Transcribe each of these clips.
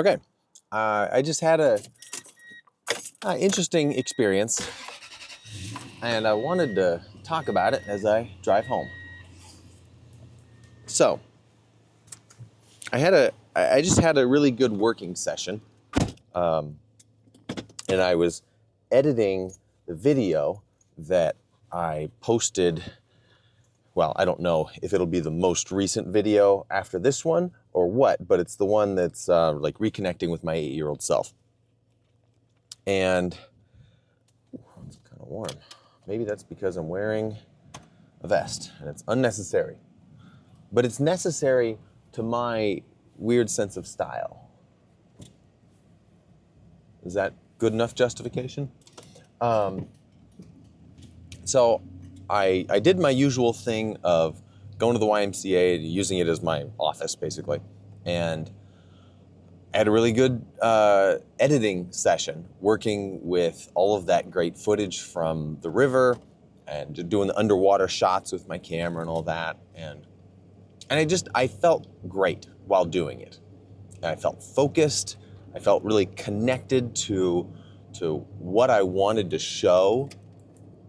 Okay, I just had a interesting experience, and I wanted to talk about it as I drive home. So, I just had a really good working session, and I was editing the video that I posted. Well, I don't know if it'll be the most recent video after this one or what, but it's the one that's like reconnecting with my 8-year-old self. And it's kind of warm. Maybe that's because I'm wearing a vest and it's unnecessary. But it's necessary to my weird sense of style. Is that good enough justification? So I did my usual thing of going to the YMCA, using it as my office, basically. And I had a really good editing session, working with all of that great footage from the river and doing the underwater shots with my camera and all that. And I felt great while doing it. I felt focused. I felt really connected to what I wanted to show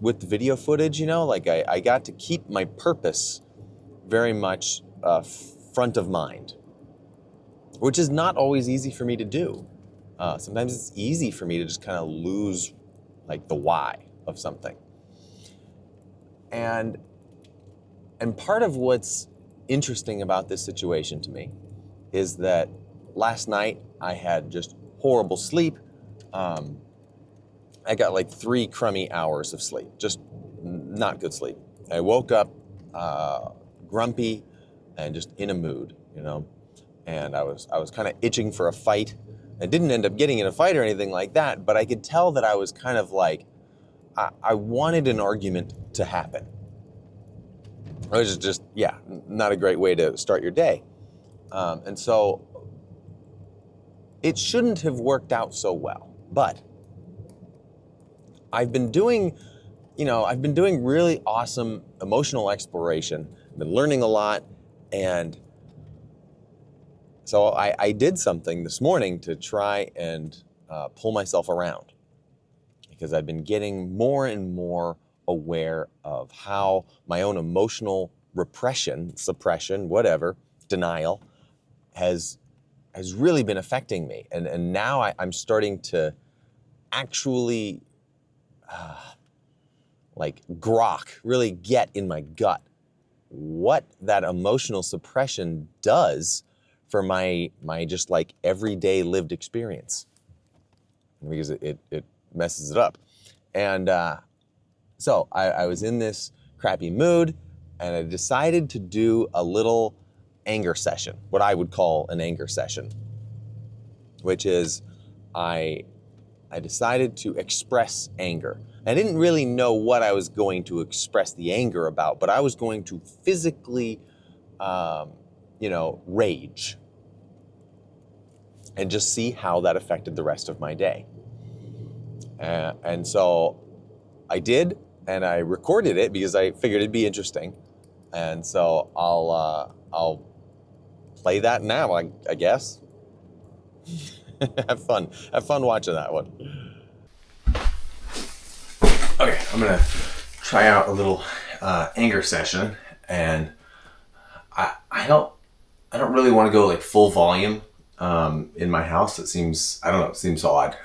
with the video footage, like I got to keep my purpose very much front of mind, which is not always easy for me to do. Sometimes it's easy for me to just kind of lose like the why of something. And part of what's interesting about this situation to me is that last night I had just horrible sleep. I got like 3 crummy hours of sleep, just not good sleep. I woke up grumpy and just in a mood, and I was kind of itching for a fight. I didn't end up getting in a fight or anything like that, but I could tell that I was kind of like, I wanted an argument to happen. Which is just, not a great way to start your day. And so it shouldn't have worked out so well, but I've been doing really awesome emotional exploration. I've been learning a lot, and so I did something this morning to try and pull myself around, because I've been getting more and more aware of how my own emotional suppression, whatever, denial, has really been affecting me. And now I'm starting to actually really get in my gut what that emotional suppression does for my just like everyday lived experience, because it messes it up. And so I was in this crappy mood, and I decided to do a little anger session, what I would call an anger session, which is I decided to express anger. I didn't really know what I was going to express the anger about, but I was going to physically, rage, and just see how that affected the rest of my day. And so I did, and I recorded it because I figured it'd be interesting. And so I'll play that now, I guess. Have fun watching that one. Okay, I'm gonna try out a little anger session, and I don't really want to go like full volume in my house. It seems odd,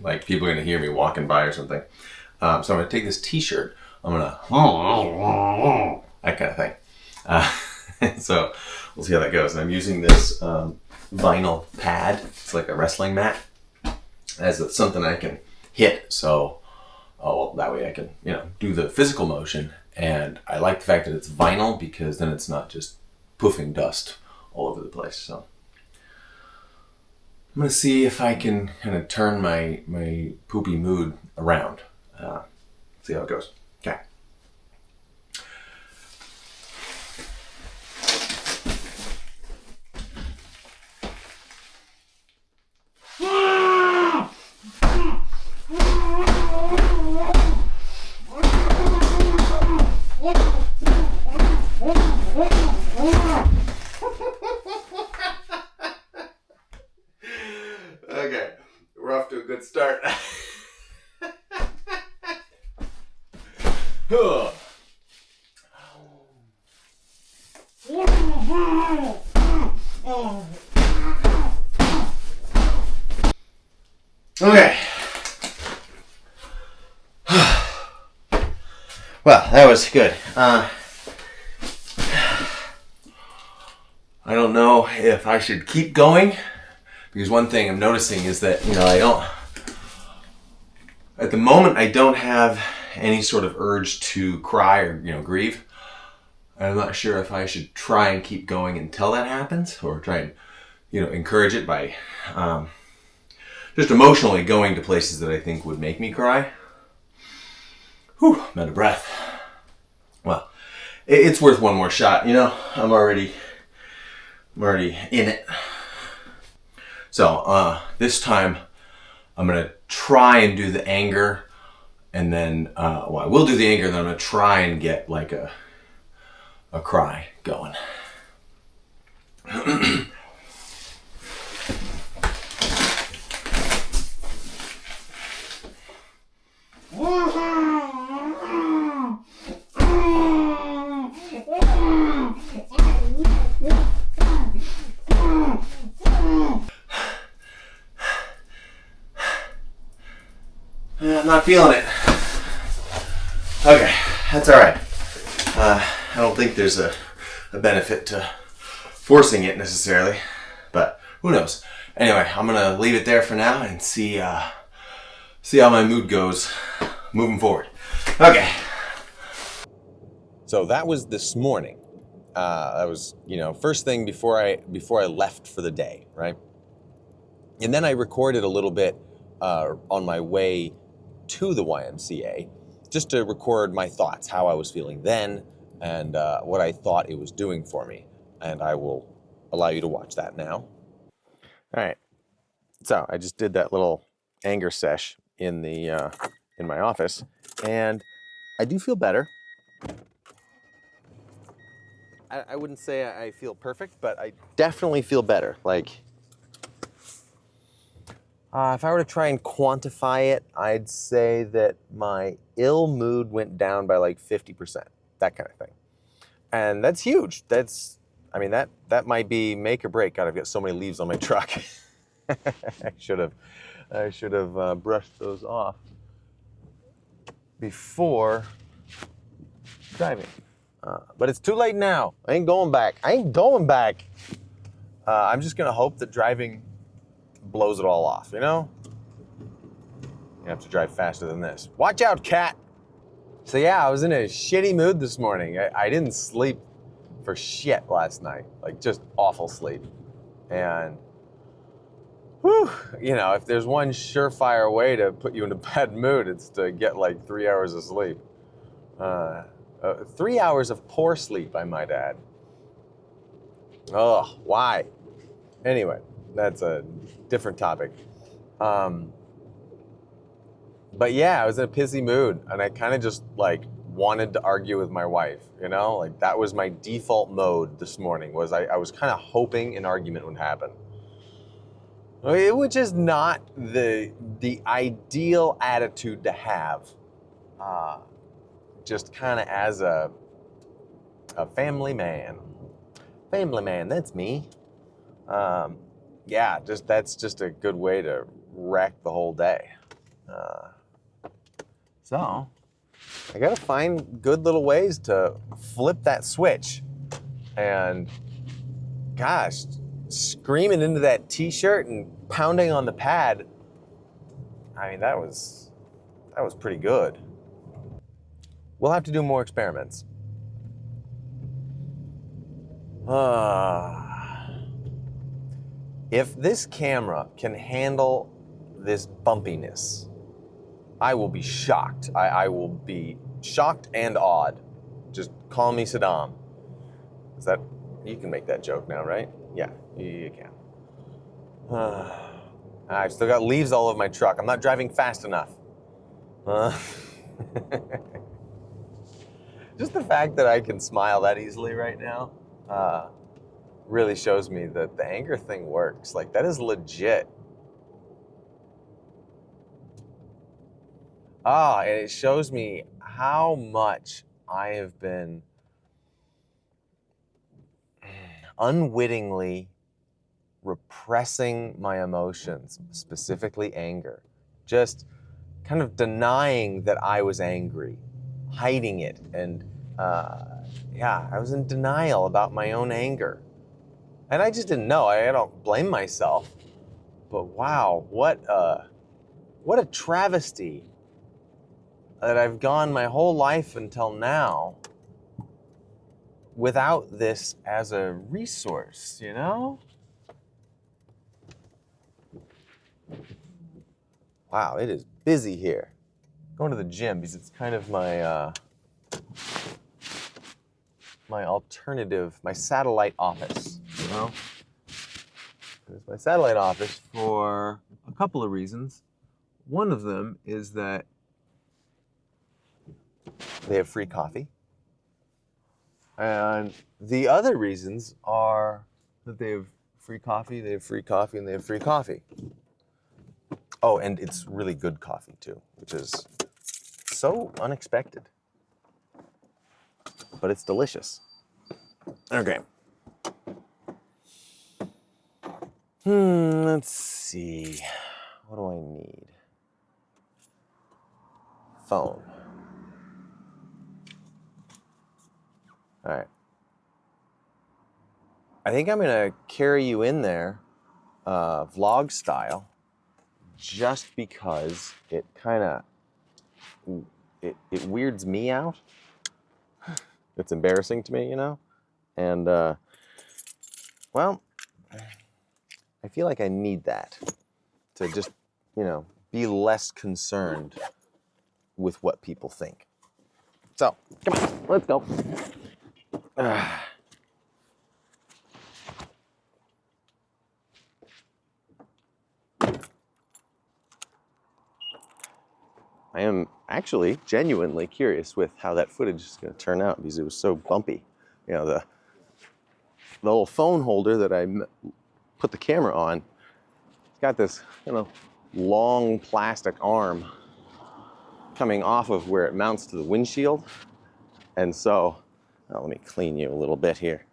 like people are gonna hear me walking by or something. So I'm gonna take this T-shirt. I'm gonna that kind of thing. So we'll see how that goes. And I'm using this vinyl pad. It's like a wrestling mat. As something I can hit. So that way I can, do the physical motion. And I like the fact that it's vinyl, because then it's not just poofing dust all over the place. So I'm going to see if I can kind of turn my poopy mood around. See how it goes. Okay. Okay, we're off to a good start. Okay. Well, that was good. I don't know if I should keep going, because one thing I'm noticing is that, at the moment I don't have any sort of urge to cry or, grieve. I'm not sure if I should try and keep going until that happens, or try and, encourage it by just emotionally going to places that I think would make me cry. Whew, I'm out of breath. Well, it's worth one more shot, I'm already in it. So, this time I'm going to try and do the anger, and then, I will do the anger, and then I'm going to try and get like a cry going. I'm not feeling it. Okay, that's all right. I don't think there's a benefit to forcing it necessarily, but who knows. Anyway, I'm gonna leave it there for now and see how my mood goes moving forward. Okay. So that was this morning. That was, first thing before I left for the day, right? And then I recorded a little bit on my way to the YMCA, just to record my thoughts, how I was feeling then, and what I thought it was doing for me. And I will allow you to watch that now. All right. So I just did that little anger sesh in my office, and I do feel better. I wouldn't say I feel perfect, but I definitely feel better. Like, if I were to try and quantify it, I'd say that my ill mood went down by like 50%, that kind of thing. And that's huge. That might be make or break. God, I've got so many leaves on my truck. I should have brushed those off before driving. But it's too late now. I ain't going back. I'm just gonna hope that driving blows it all off, You have to drive faster than this. Watch out, cat. So yeah, I was in a shitty mood this morning. I didn't sleep for shit last night. Like, just awful sleep. And, whew, if there's one surefire way to put you in a bad mood, it's to get like 3 hours of sleep. 3 hours of poor sleep, I might add. Ugh, why? Anyway, that's a different topic. But yeah, I was in a pissy mood, and I kind of just wanted to argue with my wife, Like, that was my default mode this morning, was I was kind of hoping an argument would happen. Which is not the ideal attitude to have. Just kind of as a family man. Family man, that's me. Yeah, that's just a good way to wreck the whole day. So, I gotta find good little ways to flip that switch. And, gosh, screaming into that t-shirt and pounding on the pad, that was pretty good. We'll have to do more experiments. If this camera can handle this bumpiness, I will be shocked. I will be shocked and awed. Just call me Saddam. You can make that joke now, right? Yeah, you can. I've still got leaves all over my truck. I'm not driving fast enough. Just the fact that I can smile that easily right now really shows me that the anger thing works. Like, that is legit. And it shows me how much I have been unwittingly repressing my emotions, specifically anger. Just kind of denying that I was angry, hiding it, and I was in denial about my own anger. And I just didn't know. I don't blame myself. But wow, what a travesty that I've gone my whole life until now without this as a resource, you know? Wow, it is busy here. Going to the gym because it's kind of my my alternative, my satellite office, you know? It's my satellite office for a couple of reasons. One of them is that they have free coffee. And the other reasons are that they have free coffee, they have free coffee, and they have free coffee. Oh, and it's really good coffee too, which is so unexpected. But it's delicious. Okay. Let's see. What do I need? Phone. All right. I think I'm gonna carry you in there, vlog style, just because it kind of, it weirds me out. It's embarrassing to me, you know? And, well, I feel like I need that to just, you know, be less concerned with what people think. So, come on, let's go. I am actually genuinely curious with how that footage is going to turn out because it was so bumpy. You know, the little phone holder that I put the camera on, it's got this, you know, long plastic arm coming off of where it mounts to the windshield. And so, let me clean you a little bit here.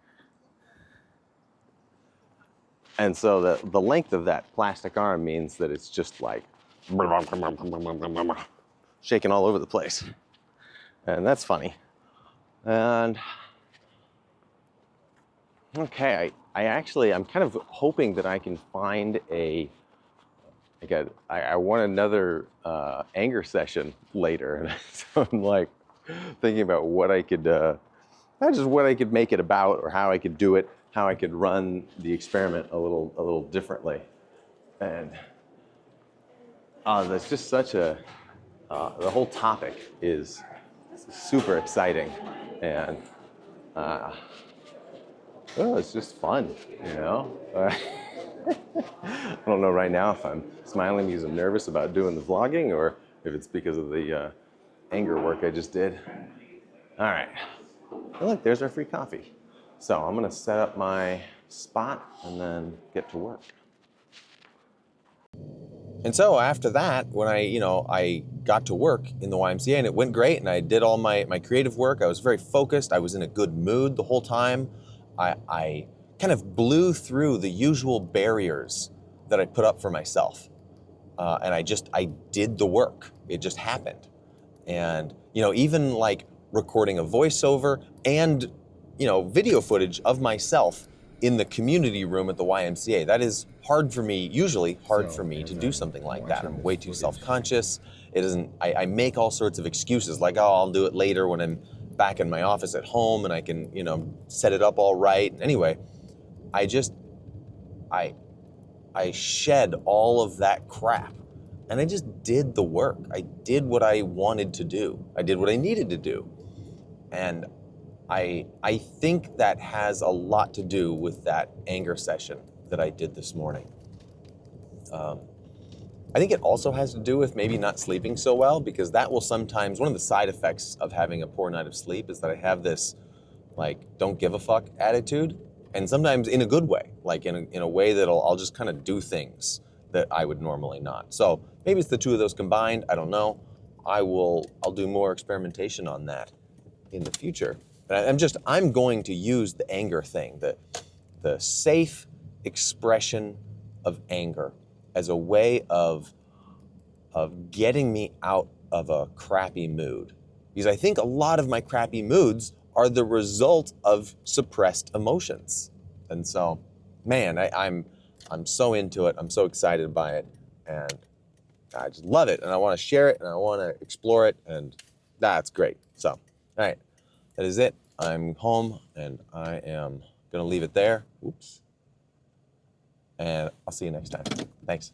And so the length of that plastic arm means that it's just like shaking all over the place. And that's funny. And okay, I'm kind of hoping that I can find I want another anger session later. And so I'm like thinking about what I could, not just what I could make it about or how I could do it, how I could run the experiment a little differently. And that's just such a, the whole topic is super exciting, and it's just fun, you know? I don't know right now if I'm smiling because I'm nervous about doing the vlogging or if it's because of the anger work I just did. All right, oh, look, there's our free coffee. So I'm gonna set up my spot and then get to work. And so after that, when I got to work in the YMCA and it went great and I did all my creative work, I was very focused, I was in a good mood the whole time. I kind of blew through the usual barriers that I put up for myself. And I did the work. It just happened. And, you know, even like recording a voiceover and, you know, video footage of myself in the community room at the YMCA. That is hard for me, usually hard for me to do something like that. I'm way too self-conscious. I make all sorts of excuses like, oh, I'll do it later when I'm back in my office at home and I can, you know, set it up all right. Anyway, I shed all of that crap and I just did the work. I did what I wanted to do. I did what I needed to do. And I think that has a lot to do with that anger session that I did this morning. I think it also has to do with maybe not sleeping so well, because that will sometimes, one of the side effects of having a poor night of sleep is that I have this like don't give a fuck attitude, and sometimes in a good way, like in a way that I'll just kind of do things that I would normally not. So maybe it's the two of those combined, I don't know. I'll do more experimentation on that in the future. And I'm going to use the anger thing, the safe expression of anger as a way of getting me out of a crappy mood. Because I think a lot of my crappy moods are the result of suppressed emotions. And so, man, I'm so into it. I'm so excited by it. And I just love it. And I want to share it and I want to explore it. And that's great. So, all right, that is it. I'm home and I am going to leave it there. Oops. And I'll see you next time. Thanks.